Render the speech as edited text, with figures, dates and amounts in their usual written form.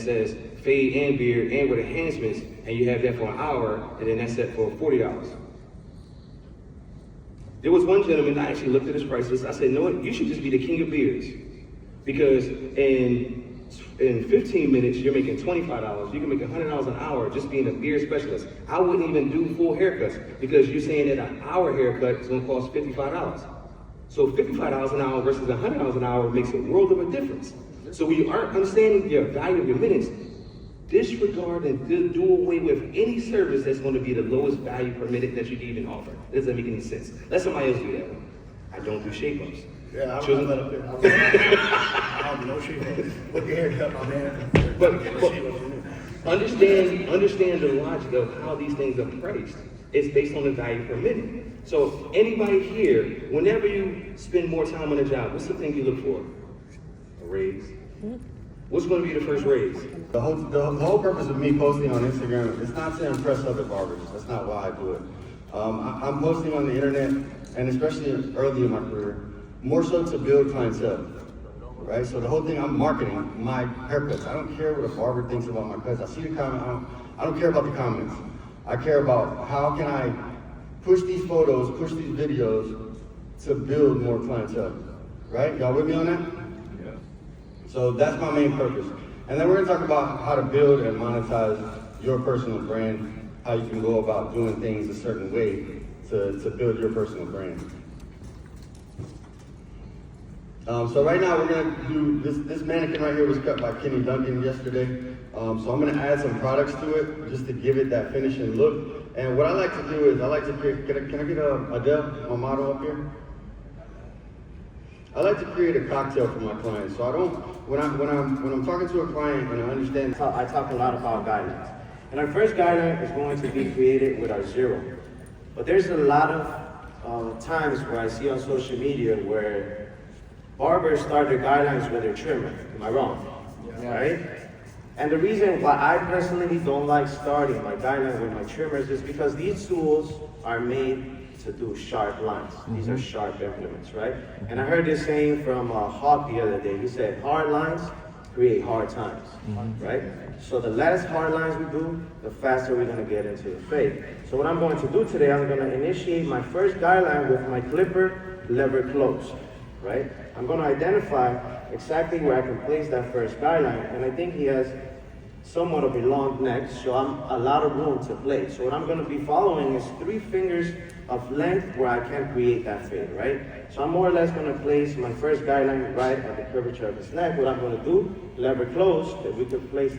says fade and beard and with enhancements, and you have that for an hour, and then that's set for $40. There was one gentleman, I actually looked at his price list. I said, you know what, you should just be the king of beards. Because in 15 minutes, you're making $25. You can make $100 an hour just being a beard specialist. I wouldn't even do full haircuts because you're saying that an hour haircut is gonna cost $55. So $55 an hour versus $100 an hour makes a world of a difference. So when you aren't understanding the value of your minutes, disregard and do away with any service that's going to be the lowest value per minute that you can even offer. It doesn't make any sense. Let somebody else do that one. I don't do shape-ups. Yeah, I don't know shape-ups. Put your haircut, my man. But understand the logic of how these things are priced. It's based on the value per minute. So anybody here, whenever you spend more time on a job, what's the thing you look for? A raise. What's going to be the first raise? The whole purpose of me posting on Instagram is not to impress other barbers. That's not why I do it. I'm posting on the internet, and especially early in my career, more so to build clientele, right? So the whole thing, I'm marketing my haircuts. I don't care what a barber thinks about my cuts. I see the comment, I don't care about the comments. I care about how can I push these photos, push these videos to build more clientele, right? Y'all with me on that? Yeah. So that's my main purpose. And then we're gonna talk about how to build and monetize your personal brand, how you can go about doing things a certain way to build your personal brand. So right now we're gonna do, this mannequin right here was cut by Kenny Duncan yesterday. So I'm gonna add some products to it just to give it that finishing look. And what I like to do is I like to create, can I get Adele, my model up here? I like to create a cocktail for my clients. So I don't, when I'm talking to a client and I understand. I talk a lot about guidelines. And our first guideline is going to be created with our zero. But there's a lot of times where I see on social media where barbers start their guidelines with their trimmer. Am I wrong? Yeah. Right? And the reason why I personally don't like starting my guidelines with my trimmers is because these tools are made to do sharp lines. These are sharp implements, right? And I heard this saying from Hawk the other day. He said, hard lines create hard times, right? So the less hard lines we do, the faster we're gonna get into the fade. So what I'm going to do today, I'm gonna initiate my first guideline with my clipper lever close, right? I'm gonna identify exactly where I can place that first guideline, and I think he has somewhat of a long neck, so I'm a lot of room to play. So what I'm gonna be following is 3 fingers of length where I can create that fade, right? So I'm more or less gonna place my first guideline right at the curvature of his neck. What I'm gonna do, lever close, that we could place